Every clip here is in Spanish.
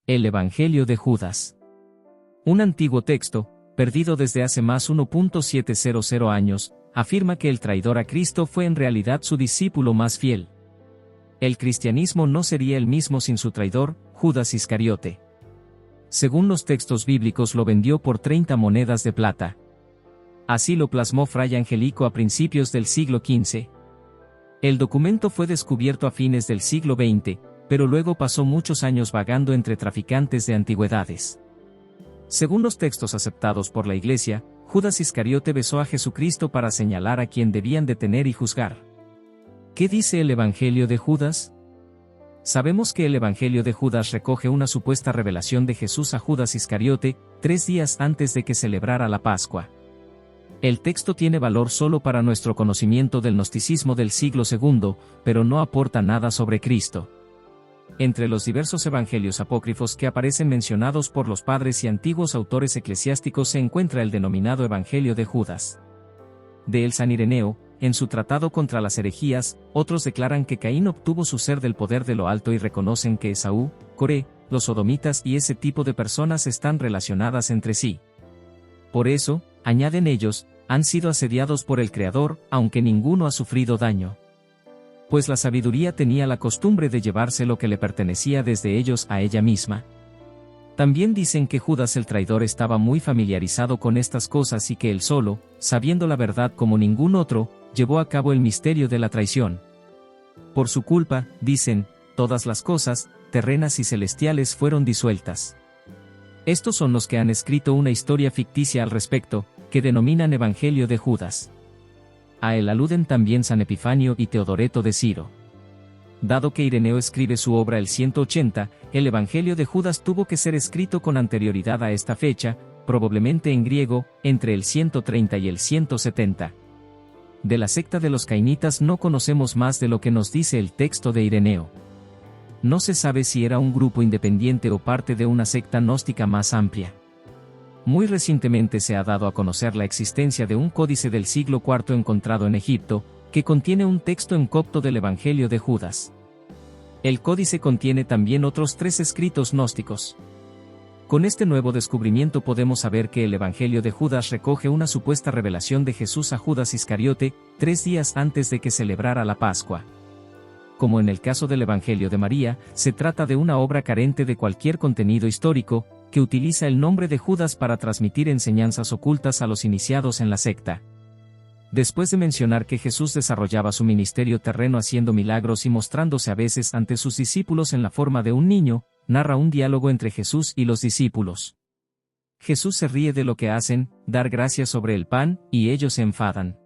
El Evangelio de Judas. Un antiguo texto, perdido desde hace más 1.700 años, afirma que el traidor a Cristo fue en realidad su discípulo más fiel. El cristianismo no sería el mismo sin su traidor, Judas Iscariote. Según los textos bíblicos, lo vendió por 30 monedas de plata. Así lo plasmó Fray Angelico a principios del siglo XV. El documento fue descubierto a fines del siglo XX, pero luego pasó muchos años vagando entre traficantes de antigüedades. Según los textos aceptados por la Iglesia, Judas Iscariote besó a Jesucristo para señalar a quien debían detener y juzgar. ¿Qué dice el Evangelio de Judas? Sabemos que el Evangelio de Judas recoge una supuesta revelación de Jesús a Judas Iscariote, 3 días antes de que celebrara la Pascua. El texto tiene valor solo para nuestro conocimiento del gnosticismo del siglo II, pero no aporta nada sobre Cristo. Entre los diversos evangelios apócrifos que aparecen mencionados por los padres y antiguos autores eclesiásticos se encuentra el denominado Evangelio de Judas. De él San Ireneo, en su tratado contra las herejías, otros declaran que Caín obtuvo su ser del poder de lo alto y reconocen que Esaú, Coré, los sodomitas y ese tipo de personas están relacionadas entre sí. Por eso, añaden ellos, han sido asediados por el Creador, aunque ninguno ha sufrido daño. Pues la sabiduría tenía la costumbre de llevarse lo que le pertenecía desde ellos a ella misma. También dicen que Judas el traidor estaba muy familiarizado con estas cosas y que él solo, sabiendo la verdad como ningún otro, llevó a cabo el misterio de la traición. Por su culpa, dicen, todas las cosas, terrenas y celestiales fueron disueltas. Estos son los que han escrito una historia ficticia al respecto, que denominan Evangelio de Judas. A él aluden también San Epifanio y Teodoreto de Ciro. Dado que Ireneo escribe su obra el 180, el Evangelio de Judas tuvo que ser escrito con anterioridad a esta fecha, probablemente en griego, entre el 130 y el 170. De la secta de los cainitas no conocemos más de lo que nos dice el texto de Ireneo. No se sabe si era un grupo independiente o parte de una secta gnóstica más amplia. Muy recientemente se ha dado a conocer la existencia de un códice del siglo IV encontrado en Egipto, que contiene un texto en copto del Evangelio de Judas. El códice contiene también otros 3 escritos gnósticos. Con este nuevo descubrimiento podemos saber que el Evangelio de Judas recoge una supuesta revelación de Jesús a Judas Iscariote, 3 días antes de que celebrara la Pascua. Como en el caso del Evangelio de María, se trata de una obra carente de cualquier contenido histórico, que utiliza el nombre de Judas para transmitir enseñanzas ocultas a los iniciados en la secta. Después de mencionar que Jesús desarrollaba su ministerio terreno haciendo milagros y mostrándose a veces ante sus discípulos en la forma de un niño, narra un diálogo entre Jesús y los discípulos. Jesús se ríe de lo que hacen, dar gracias sobre el pan, y ellos se enfadan.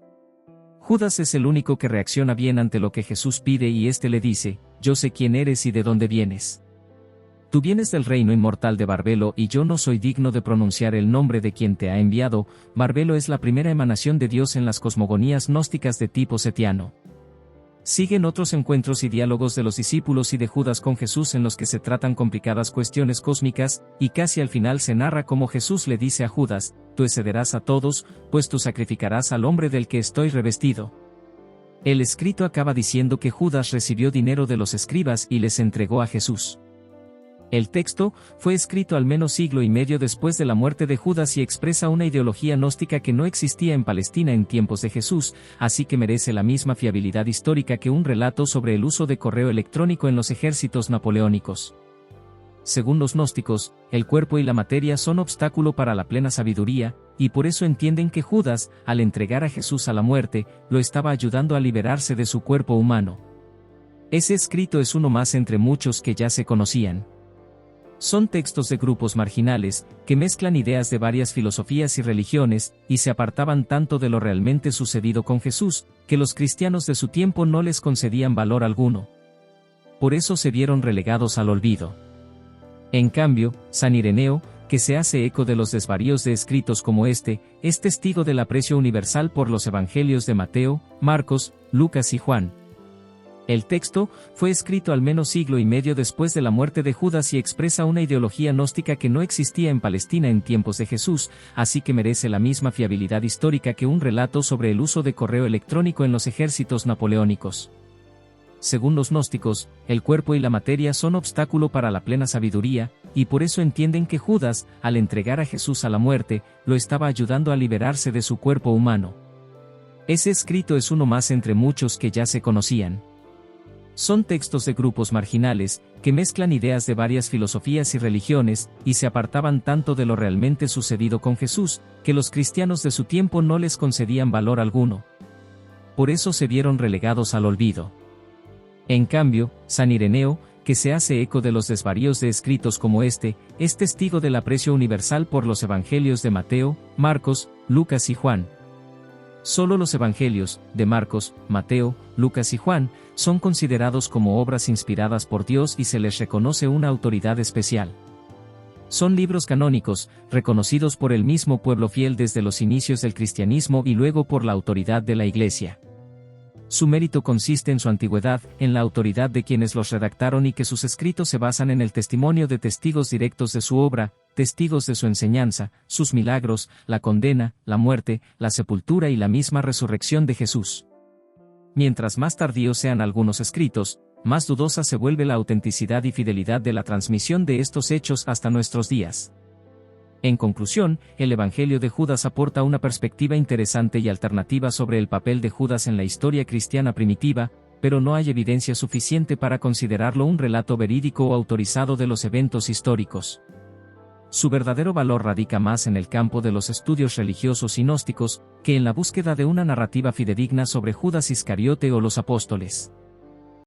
Judas es el único que reacciona bien ante lo que Jesús pide y éste le dice, yo sé quién eres y de dónde vienes. Tú vienes del reino inmortal de Barbelo y yo no soy digno de pronunciar el nombre de quien te ha enviado. Barbelo es la primera emanación de Dios en las cosmogonías gnósticas de tipo setiano. Siguen otros encuentros y diálogos de los discípulos y de Judas con Jesús en los que se tratan complicadas cuestiones cósmicas, y casi al final se narra cómo Jesús le dice a Judas, tú excederás a todos, pues tú sacrificarás al hombre del que estoy revestido. El escrito acaba diciendo que Judas recibió dinero de los escribas y les entregó a Jesús. El texto fue escrito al menos siglo y medio después de la muerte de Judas y expresa una ideología gnóstica que no existía en Palestina en tiempos de Jesús, así que merece la misma fiabilidad histórica que un relato sobre el uso de correo electrónico en los ejércitos napoleónicos. Según los gnósticos, el cuerpo y la materia son obstáculo para la plena sabiduría, y por eso entienden que Judas, al entregar a Jesús a la muerte, lo estaba ayudando a liberarse de su cuerpo humano. Ese escrito es uno más entre muchos que ya se conocían. Son textos de grupos marginales, que mezclan ideas de varias filosofías y religiones, y se apartaban tanto de lo realmente sucedido con Jesús, que los cristianos de su tiempo no les concedían valor alguno. Por eso se vieron relegados al olvido. En cambio, San Ireneo, que se hace eco de los desvaríos de escritos como este, es testigo del aprecio universal por los evangelios de Mateo, Marcos, Lucas y Juan. El texto fue escrito al menos siglo y medio después de la muerte de Judas y expresa una ideología gnóstica que no existía en Palestina en tiempos de Jesús, así que merece la misma fiabilidad histórica que un relato sobre el uso de correo electrónico en los ejércitos napoleónicos. según los gnósticos, el cuerpo y la materia son obstáculo para la plena sabiduría, y por eso entienden que Judas, al entregar a Jesús a la muerte, lo estaba ayudando a liberarse de su cuerpo humano. Ese escrito es uno más entre muchos que ya se conocían. Son textos de grupos marginales, que mezclan ideas de varias filosofías y religiones, y se apartaban tanto de lo realmente sucedido con Jesús, que los cristianos de su tiempo no les concedían valor alguno. Por eso se vieron relegados al olvido. En cambio, San Ireneo, que se hace eco de los desvaríos de escritos como este, es testigo del aprecio universal por los evangelios de Mateo, Marcos, Lucas y Juan. Solo los evangelios, de Marcos, Mateo, Lucas y Juan, son considerados como obras inspiradas por Dios y se les reconoce una autoridad especial. Son libros canónicos, reconocidos por el mismo pueblo fiel desde los inicios del cristianismo y luego por la autoridad de la Iglesia. Su mérito consiste en su antigüedad, en la autoridad de quienes los redactaron y que sus escritos se basan en el testimonio de testigos directos de su obra, testigos de su enseñanza, sus milagros, la condena, la muerte, la sepultura y la misma resurrección de Jesús. Mientras más tardíos sean algunos escritos, más dudosa se vuelve la autenticidad y fidelidad de la transmisión de estos hechos hasta nuestros días. En conclusión, el Evangelio de Judas aporta una perspectiva interesante y alternativa sobre el papel de Judas en la historia cristiana primitiva, pero no hay evidencia suficiente para considerarlo un relato verídico o autorizado de los eventos históricos. Su verdadero valor radica más en el campo de los estudios religiosos y gnósticos, que en la búsqueda de una narrativa fidedigna sobre Judas Iscariote o los apóstoles.